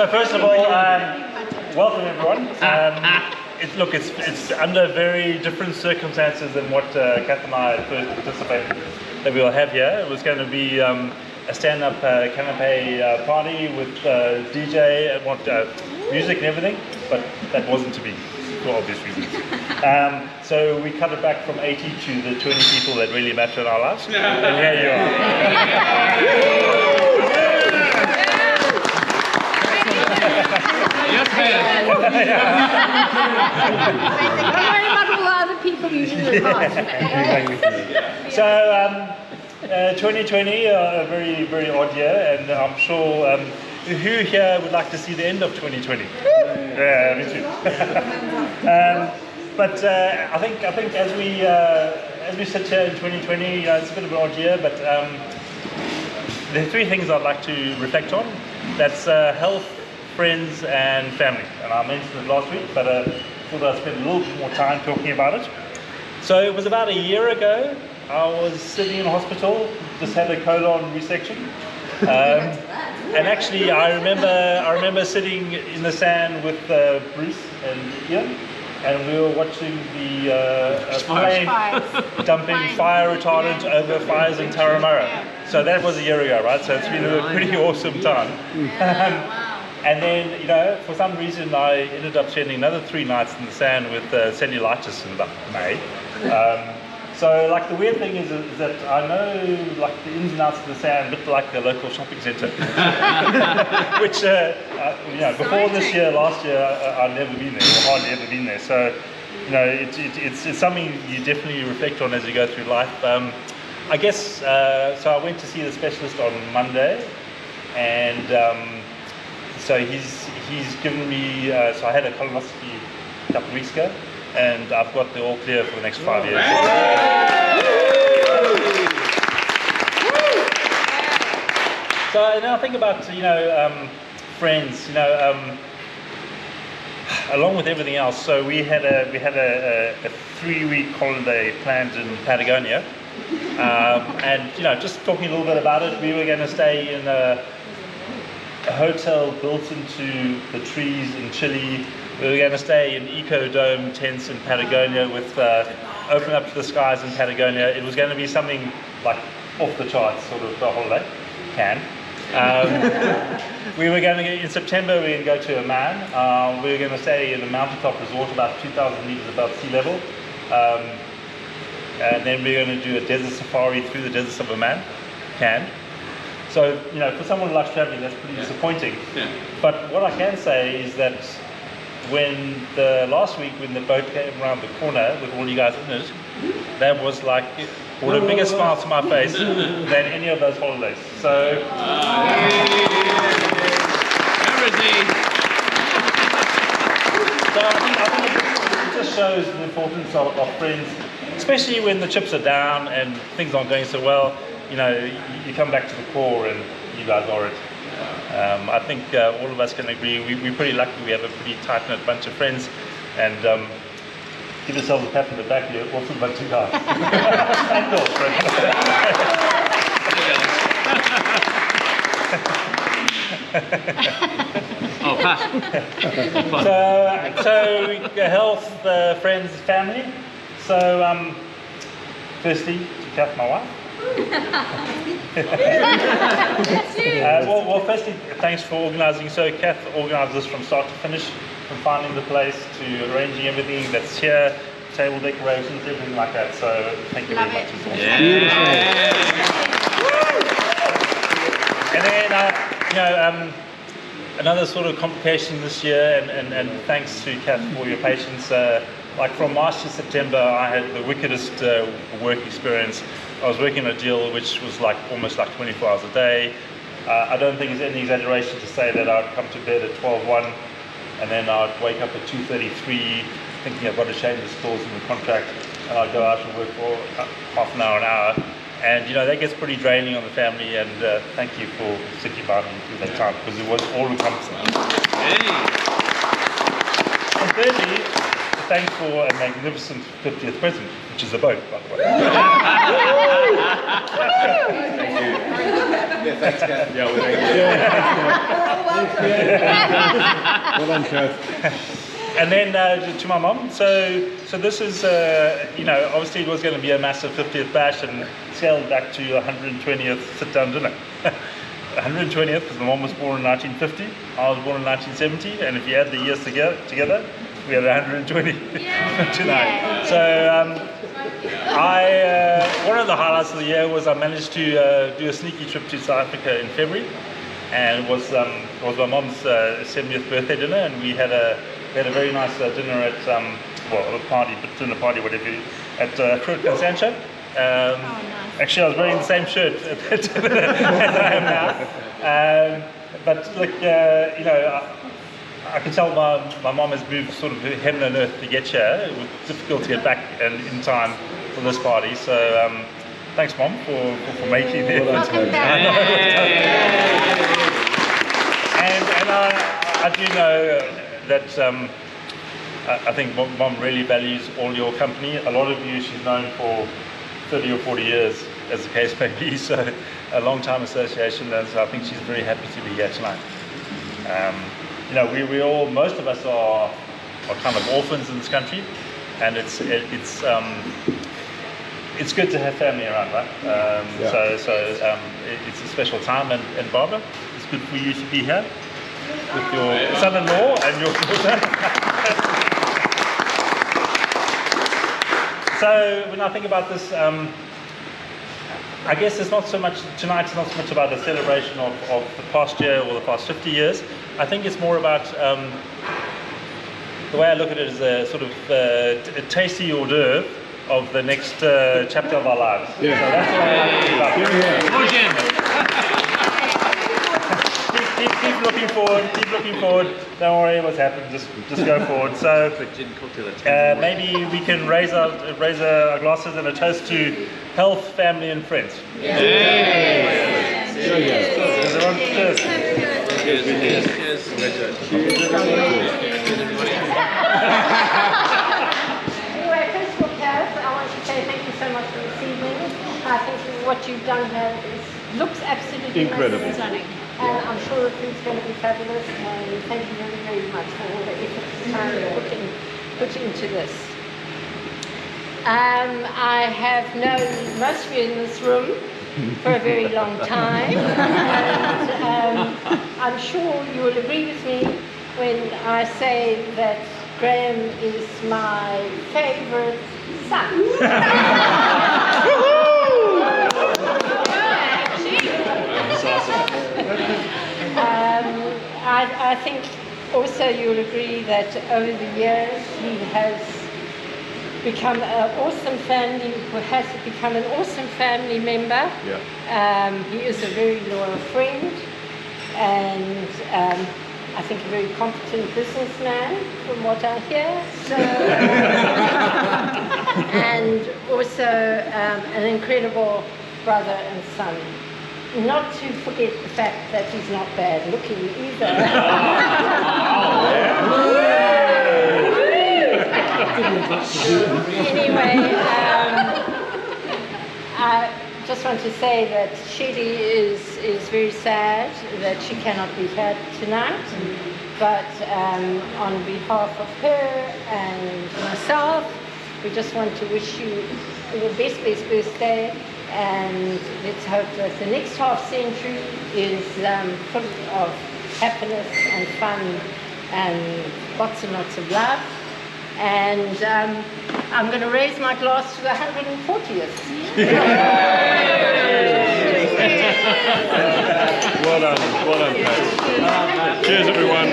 So first of all, welcome everyone. It's under very different circumstances than what Kath and I first anticipated that we'll have here. It was going to be a stand-up canapé party with DJ and music and everything, but that wasn't to be for obvious reasons. So we cut it back from 80 to the 20 people that really matter in our lives. And here you are. Yes, ma'am. Don't worry about all the other people you knew in the past. So 2020, a very, very odd year, and I'm sure who here would like to see the end of 2020? Yeah, me too. But I think as we sit here in 2020, it's a bit of an odd year, but there are three things I'd like to reflect on. That's health, friends, and family. And I mentioned it last week, but I thought I'd spend a little bit more time talking about it. So it was about a year ago. I was sitting in hospital, just had a colon resection. And actually, I remember sitting in the sand with Bruce and Ian, and we were watching the plane dumping fire retardant over fires in Taramara. So that was a year ago, right? So it's been a pretty awesome time. And then, for some reason, I ended up spending another 3 nights in the sand with cellulitis in May. So, the weird thing is that I know, the ins and outs of the sand, a bit like the local shopping centre. Which, before this year, last year, I'd never been there, or hardly ever been there. So, it's something you definitely reflect on as you go through life. I guess, so I went to see the specialist on Monday, and so he's given me, so I had a colonoscopy a couple of weeks ago, and I've got the all clear for the next 5 years. So now think about, friends, along with everything else. So we had a 3-week holiday planned in Patagonia, and just talking a little bit about it, we were going to stay in a hotel built into the trees in Chile. We were going to stay in eco-dome tents in Patagonia with open up to the skies in Patagonia. It was going to be something like off the charts sort of holiday. We were going to go, in September, we were going to go to Amman. We were going to stay in a mountaintop resort about 2,000 meters above sea level. And then we were going to do a desert safari through the deserts of Amman, So, for someone who likes traveling, that's pretty disappointing. Yeah. But what I can say is that last week when the boat came around the corner with all you guys in it, that was brought a bigger smile to my face than any of those holidays. So, everything. So I think it just shows the importance of friends, especially when the chips are down and things aren't going so well. You come back to the core and you guys are it. I think all of us can agree we're pretty lucky we have a pretty tight-knit bunch of friends, and give yourselves a pat on the back, you're an awesome bunch of guys. And girls, Oh, pass. So health, friends, family. So firstly, to Kath, my wife. Well, firstly, thanks for organising. So Kath organised this from start to finish, from finding the place to arranging everything that's here, table decorations, everything like that. So thank you very much. And then, another sort of complication this year, and thanks to Kath for your patience. From March to September, I had the wickedest work experience. I was working on a deal which was almost 24 hours a day. I don't think it's any exaggeration to say that I'd come to bed at 12:01, and then I'd wake up at 2:33 thinking I've got to change the clause in the contract, and I'd go out and work for half an hour. And that gets pretty draining on the family, and thank you for sticking by me through that time, because it was all encompassing. And thirdly, thanks for a magnificent 50th present, which is a boat, by the way. Thank you. Yeah, thanks, Kath. Yeah, well, Well done, Kath. And then to my mom, so this is, obviously it was going to be a massive 50th bash and scaled back to 120th sit-down dinner. 120th because my mom was born in 1950, I was born in 1970, and if you add the years together, we had 120 tonight. So one of the highlights of the year was I managed to do a sneaky trip to South Africa in February, and it was my mom's 70th birthday dinner, and we had a very nice dinner at dinner party, whatever, at Kruger and Sancho. nice. Actually, I was wearing the same shirt as I am now. But look, I can tell my mom has moved sort of heaven and earth to get here. It was difficult to get back in time for this party. So thanks, Mom, for making the effort. Welcome back. And I do know that I think Mom really values all your company. A lot of you she's known for 30 or 40 years, as the case may be, so a long time association, and so I think she's very happy to be here tonight. We all, most of us are kind of orphans in this country, and it's good to have family around, right? So it's a special time, and Barbara, it's good for you to be here with your son-in-law and your daughter. So when I think about this, I guess it's not so much, tonight's not so much about a celebration of the past year or the past 50 years. I think it's more about, the way I look at it is a sort of a tasty hors d'oeuvre of the next chapter of our lives. Yeah. So that's what I like about it. Keep looking forward. Don't worry what's happened. Just go forward. So maybe we can raise our glasses and a toast to health, family, and friends. Cheers. Everyone, cheers. Cheers. Anyway, first of all, Kath, I want to say thank you so much for this evening. I think what you've done here looks absolutely Incredible. stunning. And I'm sure the food's going to be fabulous. And thank you very, very much for all the effort and time you put into this. I have known most of you in this room for a very long time. And I'm sure you will agree with me when I say that Graeme is my favourite son. I think also you'll agree that over the years he has become an awesome family member. Yeah. He is a very loyal friend, and I think a very competent businessman from what I hear. So, and also an incredible brother and son. Not to forget the fact that he's not bad looking either. Anyway, I just want to say that Shelley is very sad that she cannot be here tonight, but on behalf of her and myself, we just want to wish you the best birthday. And let's hope that the next half century is full of happiness and fun and lots and lots of love. And I'm going to raise my glass to the 140th. Well done, Pat. Cheers, everyone.